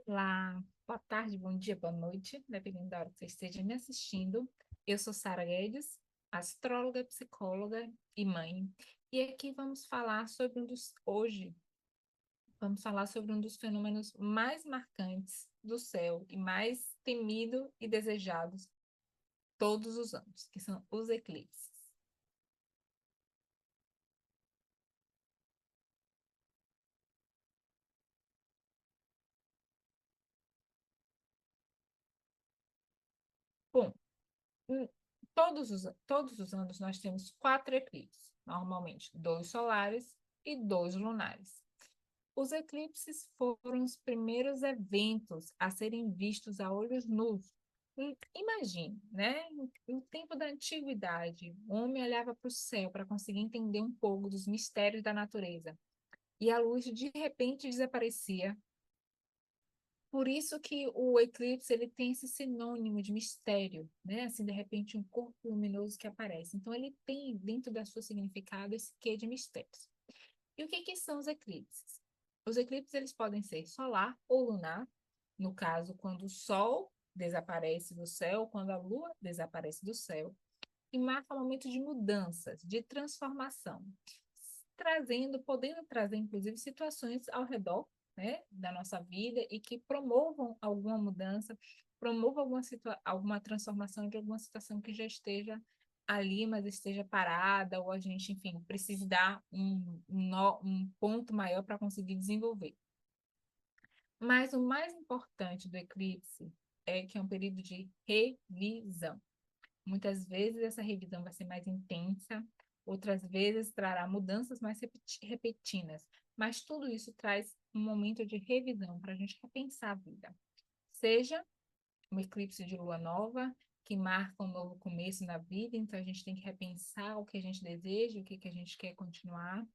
Olá, boa tarde, bom dia, boa noite, dependendo da hora que você esteja me assistindo. Eu sou Sara Guedes, astróloga, psicóloga e mãe. E aqui vamos falar sobre um dos fenômenos mais marcantes do céu e mais temido e desejados todos os anos, que são os eclipses. Bom, hum, todos os anos nós temos quatro eclipses, normalmente dois solares e dois lunares. Os eclipses foram os primeiros eventos a serem vistos a olhos nus. Imagine, né? No tempo da antiguidade, o homem olhava para o céu para conseguir entender um pouco dos mistérios da natureza. E a luz de repente desaparecia. Por isso que o eclipse ele tem esse sinônimo de mistério, né? Assim, de repente, um corpo luminoso que aparece. Então, ele tem dentro da sua significado esse quê de mistérios. E o que que são os eclipses? Os eclipses eles podem ser solar ou lunar, no caso, quando o Sol desaparece do céu, quando a Lua desaparece do céu, e marca um momento de mudanças, de transformação, podendo trazer, inclusive, situações ao redor, né, da nossa vida e que promovam alguma mudança, promovam alguma transformação de alguma situação que já esteja ali, mas esteja parada, ou a gente, enfim, precise dar um ponto maior para conseguir desenvolver. Mas o mais importante do eclipse é que é um período de revisão. Muitas vezes essa revisão vai ser mais intensa, outras vezes trará mudanças mais repetidas, mas tudo isso traz um momento de revisão para a gente repensar a vida. Seja um eclipse de lua nova, que marca um novo começo na vida, então a gente tem que repensar o que a gente deseja, o que, que a gente quer continuar.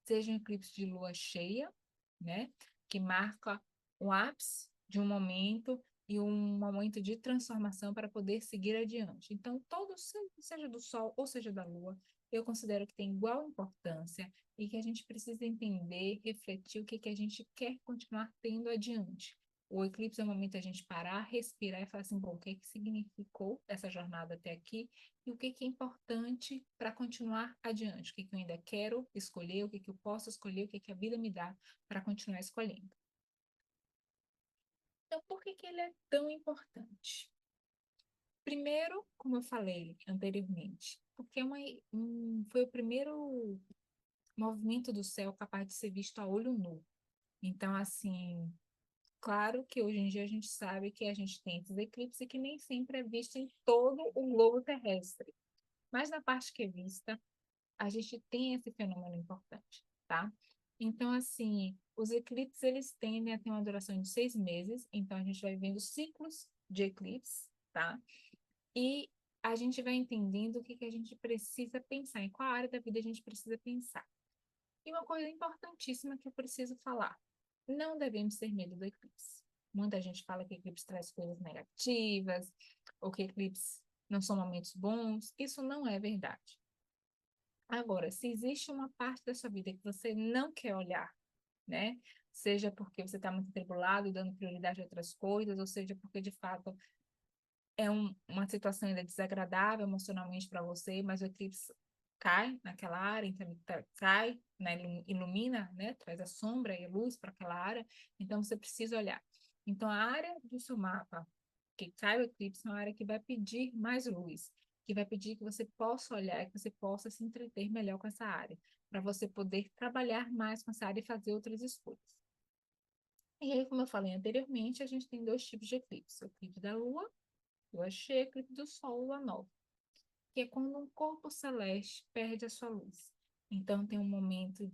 Seja um eclipse de lua cheia, né, que marca o ápice de um momento e um momento de transformação para poder seguir adiante. Então, todo, seja do Sol ou seja da Lua, eu considero que tem igual importância e que a gente precisa entender, refletir o que, que a gente quer continuar tendo adiante. O eclipse é o momento da gente parar, respirar e falar assim, bom, o que, que significou essa jornada até aqui e o que, que é importante para continuar adiante, o que, que eu ainda quero escolher, o que, que eu posso escolher, o que, que a vida me dá para continuar escolhendo. Então, por que, que ele é tão importante? Primeiro, como eu falei anteriormente, porque foi o primeiro movimento do céu capaz de ser visto a olho nu. Então, assim, claro que hoje em dia a gente sabe que a gente tem esses eclipses que nem sempre é visto em todo o globo terrestre. Mas na parte que é vista, a gente tem esse fenômeno importante, tá? Então, assim, os eclipses, eles tendem a ter uma duração de 6 meses, então a gente vai vendo ciclos de eclipse, tá? E a gente vai entendendo o que que a gente precisa pensar, em qual área da vida a gente precisa pensar. E uma coisa importantíssima que eu preciso falar, não devemos ter medo do eclipse. Muita gente fala que eclipse traz coisas negativas, ou que eclipse não são momentos bons. Isso não é verdade. Agora, se existe uma parte da sua vida que você não quer olhar, né? Seja porque você está muito atribulado, dando prioridade a outras coisas, ou seja porque de fato é uma situação ainda desagradável emocionalmente para você, mas o eclipse cai naquela área, então cai, né, ilumina, né, traz a sombra e a luz para aquela área, então você precisa olhar. Então, a área do seu mapa que cai o eclipse é uma área que vai pedir mais luz, que vai pedir que você possa olhar, que você possa se entreter melhor com essa área, para você poder trabalhar mais com essa área e fazer outras escolhas. E aí, como eu falei anteriormente, a gente tem dois tipos de eclipse: o eclipse da Lua, lua cheia, eclipse do Sol, lua nova, que é quando um corpo celeste perde a sua luz. Então, tem um momento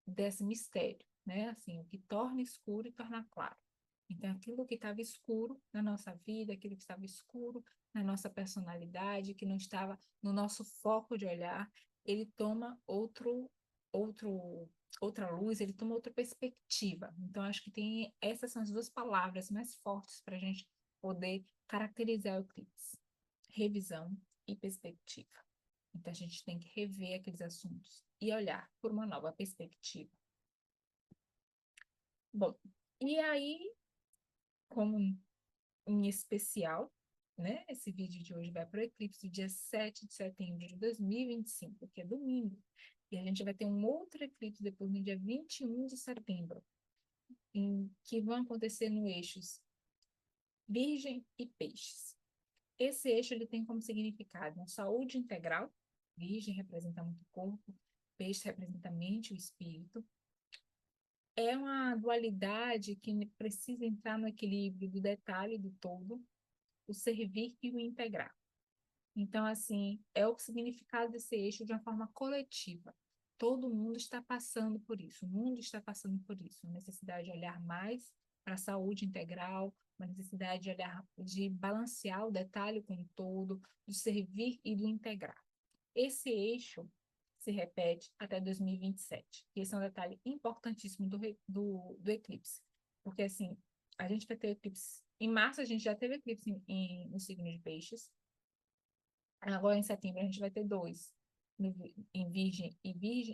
desse mistério, né? Assim, o que torna escuro e torna claro. Então, aquilo que estava escuro na nossa vida, aquilo que estava escuro na nossa personalidade, que não estava no nosso foco de olhar, ele toma outro, outra luz, ele toma outra perspectiva. Então, acho que tem essas são as duas palavras mais fortes para a gente poder caracterizar o eclipse: revisão e perspectiva. Então, a gente tem que rever aqueles assuntos e olhar por uma nova perspectiva. Bom, e aí como em especial, né? Esse vídeo de hoje vai para o eclipse do dia 7 de setembro de 2025, que é domingo. E a gente vai ter um outro eclipse depois no dia 21 de setembro, que vão acontecer no eixos Virgem e Peixes. Esse eixo ele tem como significado uma saúde integral. Virgem representa muito o corpo, Peixe representa a mente e o espírito. É uma dualidade que precisa entrar no equilíbrio do detalhe e do todo, o servir e o integrar. Então, assim, é o significado desse eixo de uma forma coletiva. Todo mundo está passando por isso, o mundo está passando por isso. A necessidade de olhar mais para a saúde integral, uma necessidade de olhar, de balancear o detalhe com o todo, do servir e do integrar. Esse eixo se repete até 2027. Esse é um detalhe importantíssimo do eclipse. Porque, assim, a gente vai ter eclipse. Em março, a gente já teve eclipse no signo de Peixes. Agora, em setembro, a gente vai ter dois, em Virgem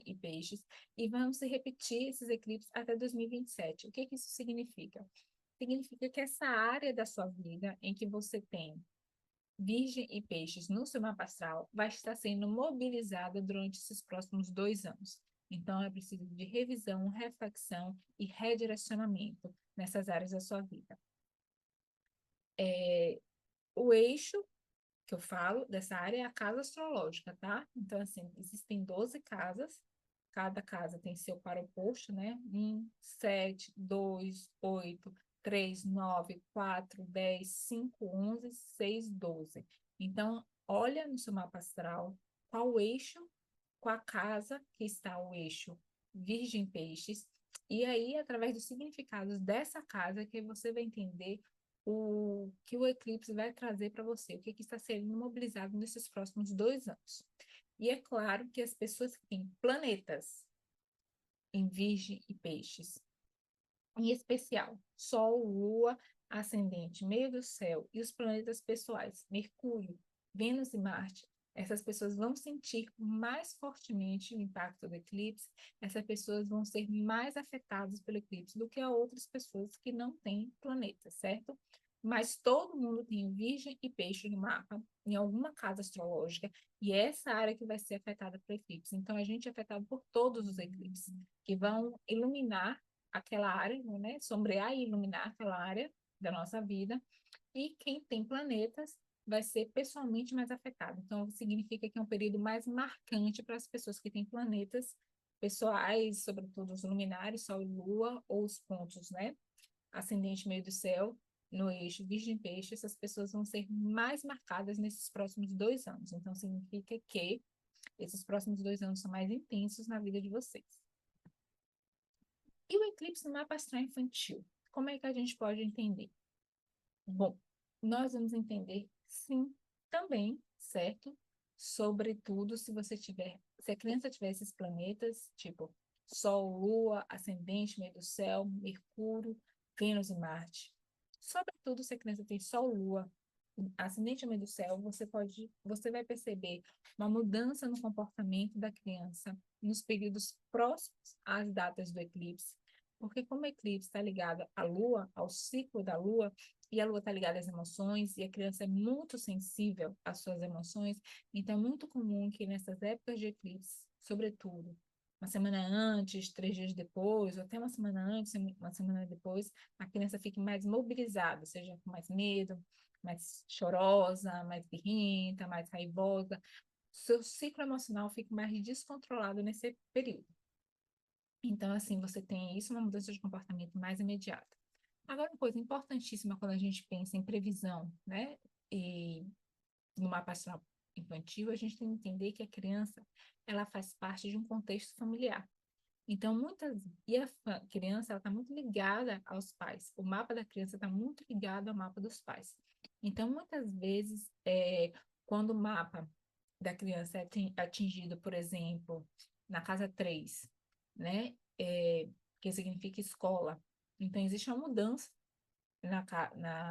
e Peixes, e vamos se repetir esses eclipses até 2027. O que que isso significa? Significa que essa área da sua vida em que você tem Virgem e Peixes no seu mapa astral vai estar sendo mobilizada durante esses próximos 2 anos. Então, é preciso de revisão, reflexão e redirecionamento nessas áreas da sua vida. O eixo que eu falo dessa área é a casa astrológica, tá? Então, assim, existem 12 casas, cada casa tem seu par oposto, né? 1, 7, 2, 8, 3, 9, 4, 10, 5, 11, 6, 12. Então, olha no seu mapa astral qual o eixo, qual a casa que está o eixo Virgem Peixes, e aí, através dos significados dessa casa, que você vai entender o que o eclipse vai trazer para você, o que está sendo mobilizado nesses próximos 2 anos. E é claro que as pessoas que têm planetas em Virgem e Peixes, em especial Sol, Lua, Ascendente, meio do céu e os planetas pessoais, Mercúrio, Vênus e Marte, essas pessoas vão sentir mais fortemente o impacto do eclipse, essas pessoas vão ser mais afetadas pelo eclipse do que a outras pessoas que não têm planeta, certo? Mas todo mundo tem Virgem e Peixe no mapa, em alguma casa astrológica, e é essa área que vai ser afetada pelo eclipse. Então, a gente é afetado por todos os eclipses, que vão iluminar aquela área, né? Sombrear e iluminar aquela área da nossa vida. E quem tem planetas vai ser pessoalmente mais afetado. Então, significa que é um período mais marcante para as pessoas que têm planetas pessoais, sobretudo os luminares, Sol e Lua, ou os pontos, né? Ascendente meio do céu, no eixo Virgem Peixe, essas pessoas vão ser mais marcadas nesses próximos 2 anos. Então, significa que esses próximos 2 anos são mais intensos na vida de vocês. E o eclipse no mapa astral infantil? Como é que a gente pode entender? Bom, nós vamos entender, sim, também, certo? Sobretudo se a criança tiver esses planetas, tipo Sol, Lua, Ascendente, meio do céu, Mercúrio, Vênus e Marte. Sobretudo se a criança tem Sol, Lua, Ascendente, meio do céu, você vai perceber uma mudança no comportamento da criança nos períodos próximos às datas do eclipse, porque como o eclipse está ligado à Lua, ao ciclo da Lua, e a Lua está ligada às emoções, e a criança é muito sensível às suas emoções, então é muito comum que nessas épocas de eclipse, sobretudo, uma semana antes, 3 dias depois, ou até uma semana antes, uma semana depois, a criança fique mais mobilizada, seja com mais medo, mais chorosa, mais birrenta, mais raivosa. Seu ciclo emocional fica mais descontrolado nesse período. Então, assim, você tem isso, uma mudança de comportamento mais imediata. Agora, uma coisa importantíssima quando a gente pensa em previsão, né, e no mapa astral infantil, a gente tem que entender que a criança, ela faz parte de um contexto familiar. Então, a criança, ela está muito ligada aos pais. O mapa da criança está muito ligado ao mapa dos pais. Então, muitas vezes, quando o mapa da criança é atingido, por exemplo, na casa 3, né? Que significa escola. Então, existe uma mudança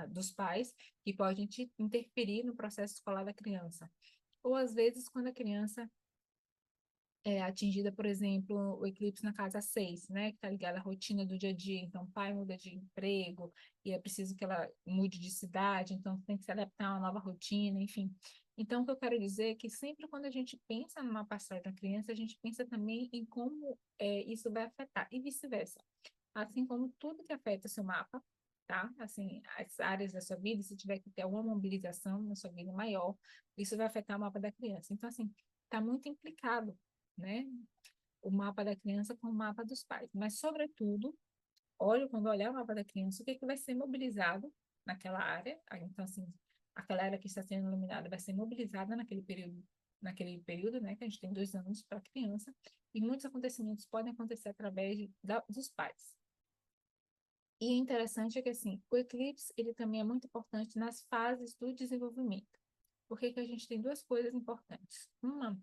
dos pais que pode interferir no processo escolar da criança. Ou, às vezes, quando a criança atingida, por exemplo, o eclipse na casa 6, né, que está ligada à rotina do dia a dia. Então, o pai muda de emprego e é preciso que ela mude de cidade, então tem que se adaptar a uma nova rotina, enfim. Então, o que eu quero dizer é que sempre quando a gente pensa numa passagem da criança, a gente pensa também em como isso vai afetar, e vice-versa. Assim como tudo que afeta o seu mapa, tá? Assim, as áreas da sua vida, se tiver que ter alguma mobilização na sua vida maior, isso vai afetar o mapa da criança. Então, assim, está muito implicado, né? O mapa da criança com o mapa dos pais. Mas, sobretudo, quando olhar o mapa da criança, o que, que vai ser mobilizado naquela área. Então, assim, aquela área que está sendo iluminada vai ser mobilizada naquele período, né? Que a gente tem 2 anos para a criança. E muitos acontecimentos podem acontecer através dos pais. E é interessante que, assim, o eclipse, ele também é muito importante nas fases do desenvolvimento. Porque que a gente tem duas coisas importantes. Uma,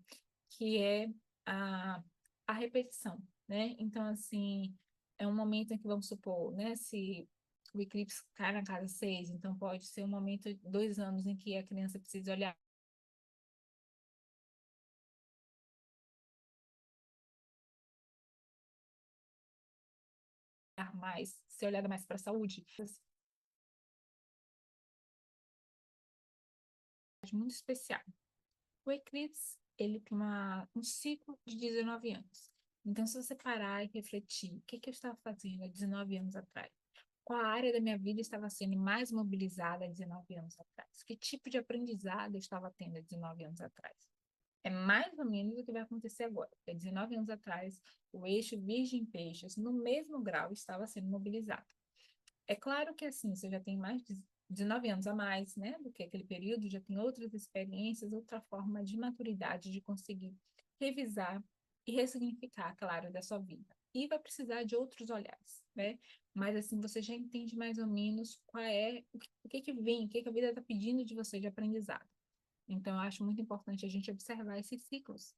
que é a, a repetição, né? Então, assim, é um momento em que, vamos supor, né, se o eclipse cai na casa 6, então pode ser um momento, 2 anos, em que a criança precisa olhar mais, ser olhada mais para a saúde. Muito especial. O eclipse, ele tem um ciclo de 19 anos. Então, se você parar e refletir, o que que eu estava fazendo há 19 anos atrás? Qual área da minha vida estava sendo mais mobilizada há 19 anos atrás? Que tipo de aprendizado eu estava tendo há 19 anos atrás? É mais ou menos o que vai acontecer agora. Porque 19 anos atrás, o eixo Virgem-Peixes, no mesmo grau, estava sendo mobilizado. É claro que assim, você já tem mais de 19 anos a mais, né, do que aquele período, já tem outras experiências, outra forma de maturidade de conseguir revisar e ressignificar aquela área da sua vida. E vai precisar de outros olhares, né? Mas assim, você já entende mais ou menos o que que vem, o que que a vida está pedindo de você de aprendizado. Então, eu acho muito importante a gente observar esses ciclos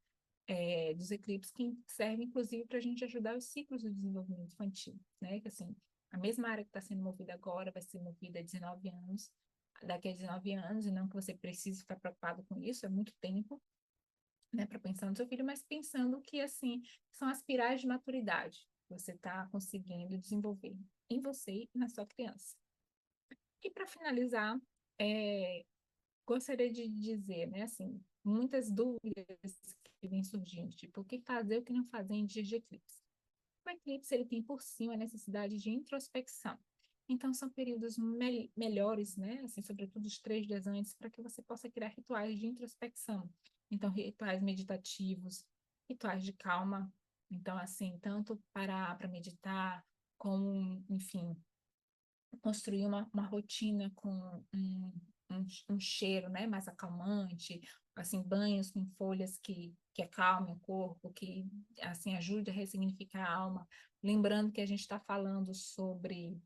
dos eclipses, que servem, inclusive, para a gente ajudar os ciclos do desenvolvimento infantil, né? Que, assim, a mesma área que está sendo movida agora vai ser movida há 19 anos, daqui a 19 anos, e não que você precise ficar preocupado com isso, é muito tempo, né, para pensar no seu filho, mas pensando que, assim, são as pirais de maturidade que você está conseguindo desenvolver em você e na sua criança. E para finalizar, é, gostaria de dizer, né, assim, muitas dúvidas que vêm surgindo, tipo, o que fazer, o que não fazer em dias de eclipse. O eclipse, ele tem por si a necessidade de introspecção. Então, são períodos melhores, né, assim, sobretudo os 3 dias antes, para que você possa criar rituais de introspecção. Então, rituais meditativos, rituais de calma. Então, assim, tanto parar para meditar, como, enfim, construir uma rotina com um cheiro, né, mais acalmante, assim, banhos com folhas que acalmem o corpo, que, assim, ajude a ressignificar a alma. Lembrando que a gente está falando sobre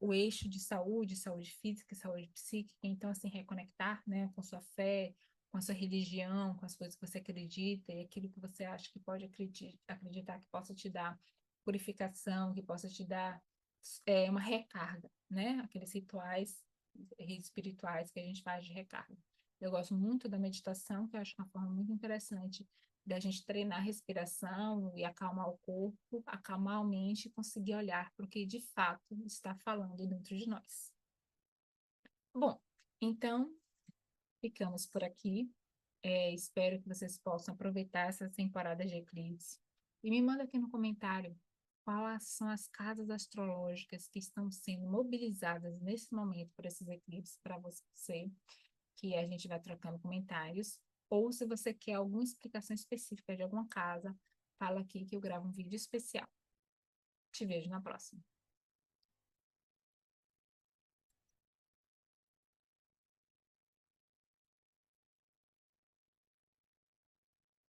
o eixo de saúde, saúde física e saúde psíquica, então, assim, reconectar, né, com sua fé, com a sua religião, com as coisas que você acredita e aquilo que você acha que pode acreditar que possa te dar purificação, que possa te dar uma recarga, né? Aqueles rituais espirituais que a gente faz de recarga. Eu gosto muito da meditação, que eu acho uma forma muito interessante da gente treinar a respiração e acalmar o corpo, acalmar a mente e conseguir olhar para o que de fato está falando dentro de nós. Bom, então ficamos por aqui. Espero que vocês possam aproveitar essa temporada de eclipse. E me manda aqui no comentário quais são as casas astrológicas que estão sendo mobilizadas nesse momento por esses eclipses para você, que a gente vai trocando comentários. Ou se você quer alguma explicação específica de alguma casa, fala aqui que eu gravo um vídeo especial. Te vejo na próxima.